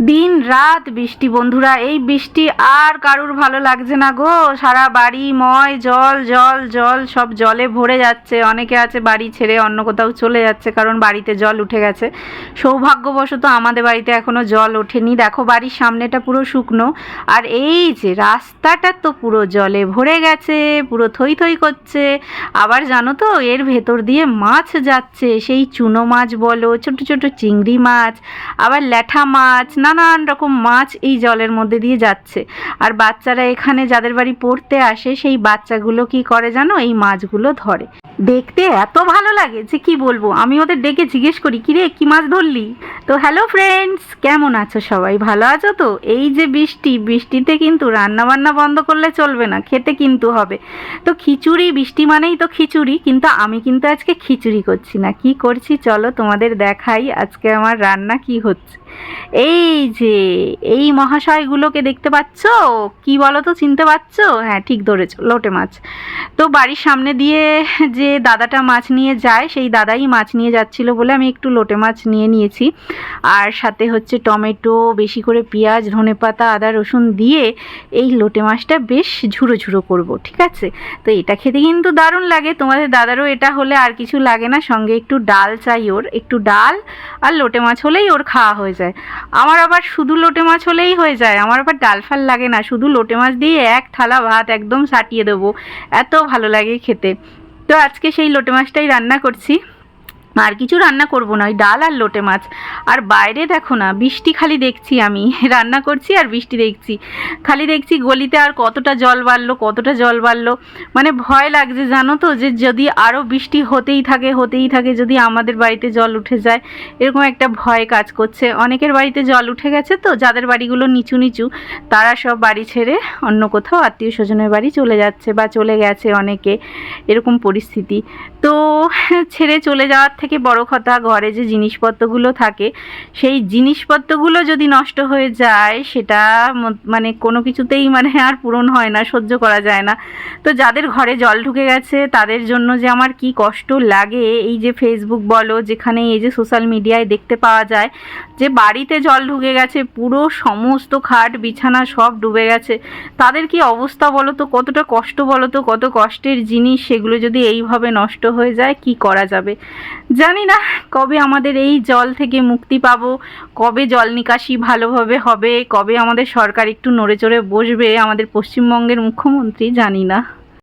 দিন রাত বৃষ্টি বন্ধুরা, এই বৃষ্টি আর কারুর ভালো লাগছে না গো। সারা বাড়ি ময় জল জল জল, সব জলে ভরে যাচ্ছে। অনেকে আছে বাড়ি ছেড়ে অন্য কোথাও চলে যাচ্ছে কারণ বাড়িতে জল উঠে গেছে। সৌভাগ্যবশত আমাদের বাড়িতে এখনো জল ওঠেনি। দেখো বাড়ির সামনেটা পুরো শুকনো, আর এই যে রাস্তাটা তো পুরো জলে ভরে গেছে, পুরো থই থই করছে। আবার জানো তো এর ভেতর দিয়ে মাছ যাচ্ছে, সেই চুনো মাছ বলো, ছোট ছোট চিংড়ি মাছ, আবার ল্যাঠা মাছ, নানান রকম মাছ এই জলের মধ্যে দিয়ে যাচ্ছে। আর বাচ্চারা এখানে যাদের বাড়ি পড়তে আসে সেই বাচ্চাগুলো কি করে জানো, এই মাছগুলো ধরে। দেখতে এত ভালো লাগে যে কি বলবো। আমি ওদের ডেকে জিজ্ঞেস করি, কিরে কি মাছ ধরলি? তো হ্যালো ফ্রেন্ডস, কেমন আছো সবাই? ভালো আছো তো? এই যে বৃষ্টিতে কিন্তু রান্না বান্না বন্ধ করলে চলবে না, খেতে কিন্তু হবে। তো খিচুড়ি, বৃষ্টি মানেই তো খিচুড়ি, কিন্তু আমি কিন্তু আজকে খিচুড়ি করছি না। কি করছি চলো তোমাদের দেখাই আজকে আমার রান্না কি হচ্ছে। এই যে এই মহাশয়গুলোকে দেখতে পাচ্ছ, কি বলো তো, চিনতে পারছো? হ্যাঁ ঠিক ধরেছো, লোটে মাছ। তো বাড়ির সামনে দিয়ে যে দাদাটা মাছ নিয়ে যায়, সেই দাদাই মাছ নিয়ে যাচ্ছিল বলে আমি একটু লোটে মাছ নিয়ে নিয়েছি। আর সাথে হচ্ছে টমেটো, বেশি করে পেঁয়াজ, ধনেপাতা, আদা রসুন দিয়ে এই লোটে মাছটা বেশ ঝুড়ো ঝুড়ো করবো, ঠিক আছে? তো এটা খেতে কিন্তু দারুণ লাগে। তোমাদের দাদারও এটা হলে আর কিছু লাগে না, সঙ্গে একটু ডাল চাই ওর, একটু ডাল আর লোটে মাছ হলেই ওর খাওয়া হয়ে যায়। আমার আবার শুধু লোটে মাছ হলেই হয়ে যায়, আমার আবার ডাল ফাল লাগে না, শুধু লোটে মাছ দিয়ে এক থালা ভাত একদম সাটিয়ে দেবো, এত ভালো লাগে খেতে। তো আজকে সেই লোটে মাছটাই রান্না করছি, আর কিছু রান্না করব না, ওই ডাল আর লোটে মাছ। আর বাইরে দেখো না বৃষ্টি, খালি দেখছি আমি রান্না করছি আর বৃষ্টি দেখছি, খালি দেখছি গলিতে আর কতটা জল বাড়লো, কতটা জল বাড়লো। মানে ভয় লাগছে জানো তো, যে যদি আরও বৃষ্টি হতেই থাকে, যদি আমাদের বাড়িতে জল উঠে যায়, এরকম একটা ভয় কাজ করছে। অনেকের বাড়িতে জল উঠে গেছে, তো যাদের বাড়িগুলো নিচু নিচু তারা সব বাড়ি ছেড়ে অন্য কোথাও আত্মীয় স্বজনের বাড়ি চলে যাচ্ছে বা চলে গেছে অনেকে, এরকম পরিস্থিতি। তো ছেড়ে চলে যাওয়ার থেকে বড় কথা, ঘরে যে জিনিসপত্রগুলো থাকে সেই জিনিসপত্রগুলো যদি নষ্ট হয়ে যায়, সেটা মানে কোনো কিছুতেই মানে আর পূরণ হয় না, সহ্য করা যায় না। তো যাদের ঘরে জল ঢুকে গেছে তাদের জন্য যে আমার কি কষ্ট লাগে, এই যে ফেসবুক বলো, যেখানে এই যে সোশ্যাল মিডিয়ায় দেখতে পাওয়া যায় যে বাড়িতে জল ঢুকে গেছে, পুরো সমস্ত খাট বিছানা সব ডুবে গেছে, তাদের কি অবস্থা বলো তো, কতটা কষ্ট বলো তো, কত কষ্টের জিনিস সেগুলো যদি এইভাবে নষ্ট হয়ে যায়, কি করা যাবে জানি না। কবে আমাদের এই জল থেকে মুক্তি পাবো, কবে জল নিকাশি ভালোভাবে হবে, কবে আমাদের সরকার একটু নড়ে চড়ে বসবে, আমাদের পশ্চিমবঙ্গের মুখ্যমন্ত্রী, জানি না।